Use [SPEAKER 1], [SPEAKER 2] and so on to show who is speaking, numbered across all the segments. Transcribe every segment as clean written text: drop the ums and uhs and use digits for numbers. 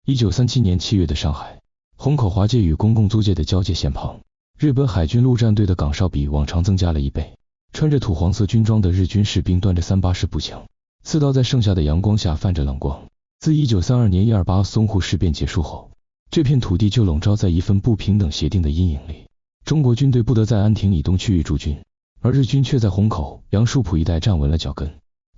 [SPEAKER 1] 1937年7月的上海，虹口华界与公共租界的交界线旁，日本海军陆战队的岗哨比往常增加了1倍。穿着土黄色军装的日军士兵端着380步枪，刺刀在盛夏的阳光下泛着冷光。自1932年128淞沪事变结束后，这片土地就笼罩在一份不平等协定的阴影里。中国军队不得在安亭以东区域驻军，而日军却在虹口、杨树浦一带站稳了脚跟。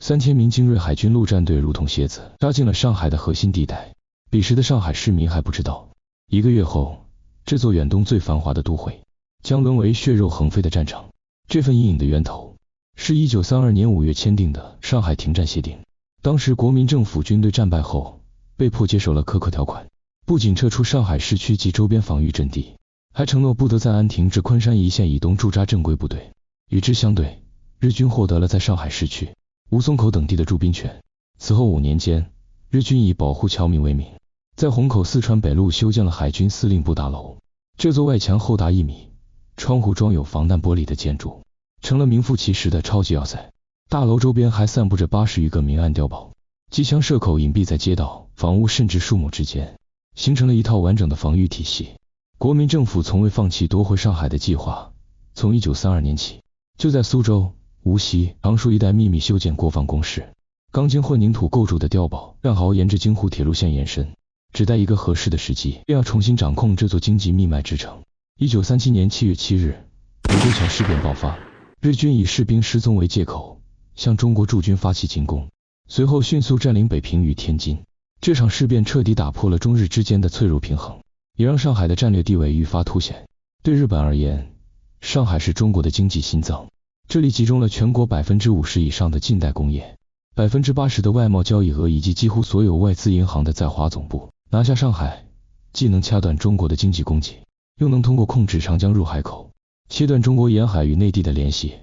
[SPEAKER 1] 3000名精锐海军陆战队如同蝎子扎进了上海的核心地带。彼时的上海市民还不知道，1个月后，这座远东最繁华的都会将沦为血肉横飞的战场。这份阴影的源头是1932年5月签订的上海停战协定。当时国民政府军队战败后，被迫接受了苛刻条款，不仅撤出上海市区及周边防御阵地，还承诺不得在安亭至昆山一线以东驻扎正规部队。与之相对，日军获得了在上海市区、吴淞口等地的驻兵权。此后5年间，日军以保护侨民为名，在虹口四川北路修建了海军司令部大楼。这座外墙厚达1米，窗户装有防弹玻璃的建筑，成了名副其实的超级要塞。大楼周边还散布着80余个明暗碉堡，机枪射口隐蔽在街道、房屋甚至树木之间，形成了一套完整的防御体系。国民政府从未放弃夺回上海的计划，从1932年起，就在苏州、无锡、常熟一带秘密修建国防工事。钢筋混凝土构筑的碉堡战壕沿着京沪铁路线延伸，只待一个合适的时机，便要重新掌控这座经济命脉之城。1937年7月7日，卢沟桥事变爆发，日军以士兵失踪为借口，向中国驻军发起进攻，随后迅速占领北平与天津。这场事变彻底打破了中日之间的脆弱平衡，也让上海的战略地位愈发凸显。对日本而言，上海是中国的经济心脏，这里集中了全国50%以上的近代工业，80%的外贸交易额以及几乎所有外资银行的在华总部。拿下上海，既能掐断中国的经济供给，又能通过控制长江入海口，切断中国沿海与内地的联系，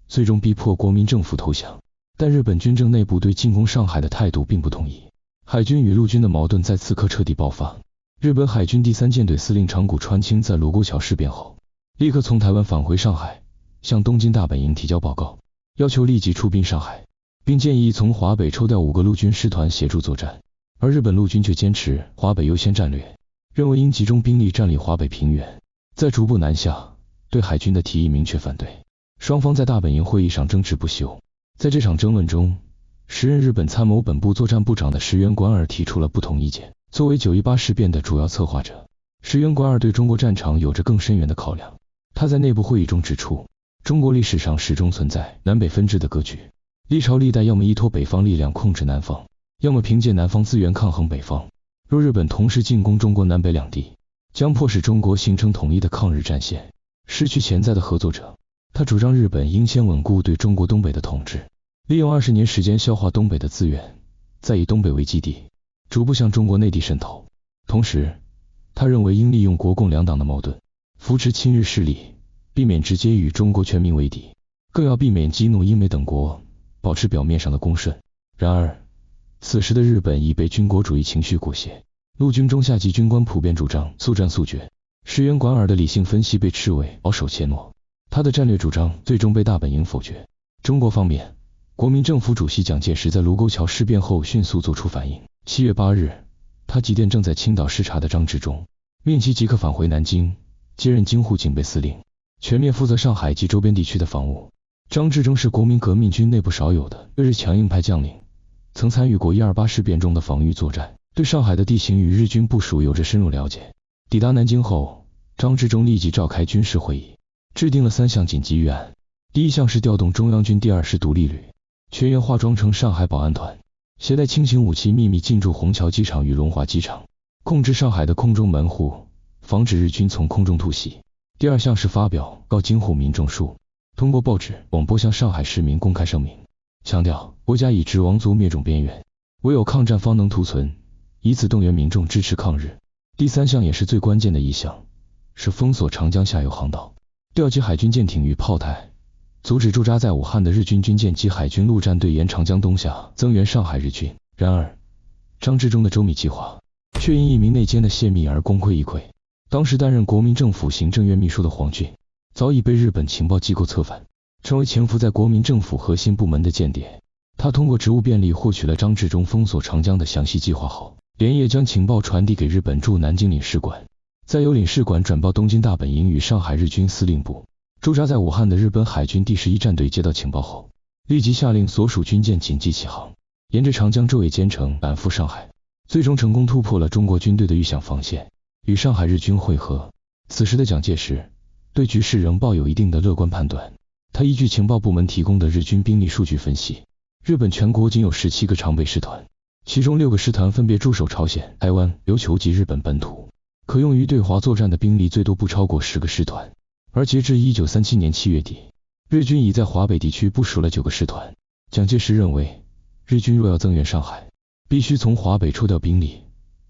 [SPEAKER 1] 最终逼迫国民政府投降。但日本军政内部对进攻上海的态度并不统一，海军与陆军的矛盾在此刻彻底爆发。日本海军第3舰队司令长谷川清在卢沟桥事变后，立刻从台湾返回上海，向东京大本营提交报告，要求立即出兵上海，并建议从华北抽调5个陆军师团协助作战。而日本陆军却坚持华北优先战略，认为应集中兵力占领华北平原，再逐步南下，对海军的提议明确反对。双方在大本营会议上争执不休。在这场争论中，时任日本参谋本部作战部长的石原莞尔提出了不同意见。作为9·18事变的主要策划者，石原莞尔对中国战场有着更深远的考量。他在内部会议中指出，中国历史上始终存在南北分治的格局，历朝历代要么依托北方力量控制南方，要么凭借南方资源抗衡北方。若日本同时进攻中国南北两地，将迫使中国形成统一的抗日战线，失去潜在的合作者。他主张日本应先稳固对中国东北的统治，利用20年时间消化东北的资源，再以东北为基地，逐步向中国内地渗透。同时，他认为应利用国共两党的矛盾，扶持亲日势力，避免直接与中国全民为敌，更要避免激怒英美等国，保持表面上的恭顺。然而，此时的日本已被军国主义情绪裹挟，陆军中下级军官普遍主张速战速决。石原莞尔的理性分析被斥为保守怯懦，他的战略主张最终被大本营否决。中国方面，国民政府主席蒋介石在卢沟桥事变后迅速做出反应。7月8日，他急电正在青岛视察的张治中，命其即刻返回南京，接任京沪警备司令，全面负责上海及周边地区的防务。张治中是国民革命军内部少有的对日强硬派将领，曾参与过1·28事变中的防御作战，对上海的地形与日军部署有着深入了解。抵达南京后，张治中立即召开军事会议，制定了3项紧急预案。第一项是调动中央军第2师独立旅，全员化妆成上海保安团，携带轻型武器秘密进驻虹桥机场与龙华机场，控制上海的空中门户，防止日军从空中突袭。第二项是发表告京沪民众书，通过报纸、广播向上海市民公开声明，强调国家已至亡族灭种边缘，唯有抗战方能图存，以此动员民众支持抗日。第3项也是最关键的一项，是封锁长江下游航道，调集海军舰艇与炮台，阻止驻扎在武汉的日军军舰及海军陆战队沿长江东下增援上海日军。然而，张治中的周密计划却因一名内奸的泄密而功亏一篑。当时担任国民政府行政院秘书的黄俊，早已被日本情报机构策反，成为潜伏在国民政府核心部门的间谍。他通过职务便利获取了张治中封锁长江的详细计划后，连夜将情报传递给日本驻南京领事馆，再由领事馆转报东京大本营与上海日军司令部。驻扎在武汉的日本海军第11战队接到情报后，立即下令所属军舰紧急起航，沿着长江周尾兼程赶赴上海，最终成功突破了中国军队的预想防线，与上海日军会合。此时的蒋介石对局势仍抱有一定的乐观判断，他依据情报部门提供的日军兵力数据分析，日本全国仅有17个常备师团，其中6个师团分别驻守朝鲜、台湾、琉球及日本本土，可用于对华作战的兵力最多不超过10个师团。而截至1937年7月底，日军已在华北地区部署了9个师团。蒋介石认为，日军若要增援上海，必须从华北抽调兵力，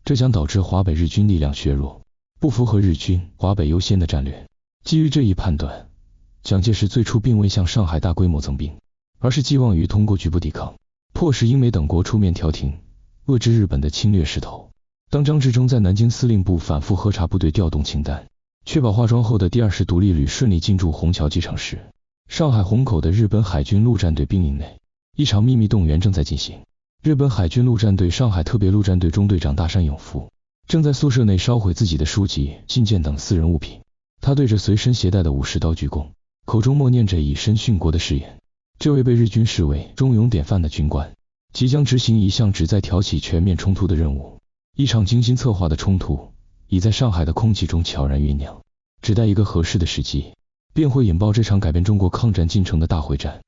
[SPEAKER 1] 这将导致华北日军力量削弱，不符合日军华北优先的战略。基于这一判断，蒋介石最初并未向上海大规模增兵，而是寄望于通过局部抵抗，迫使英美等国出面调停，遏制日本的侵略势头。当张治中在南京司令部反复核查部队调动清单，确保化妆后的第20独立旅顺利进驻虹桥机场时，上海虹口的日本海军陆战队兵营内，一场秘密动员正在进行。日本海军陆战队上海特别陆战队中队长大山永夫正在宿舍内烧毁自己的书籍、信件等私人物品，他对着随身携带的武士刀鞠躬，口中默念着以身殉国的誓言。这位被日军视为忠勇典范的军官，即将执行一项旨在挑起全面冲突的任务。一场精心策划的冲突已在上海的空气中悄然酝酿，只待一个合适的时机，便会引爆这场改变中国抗战进程的大会战。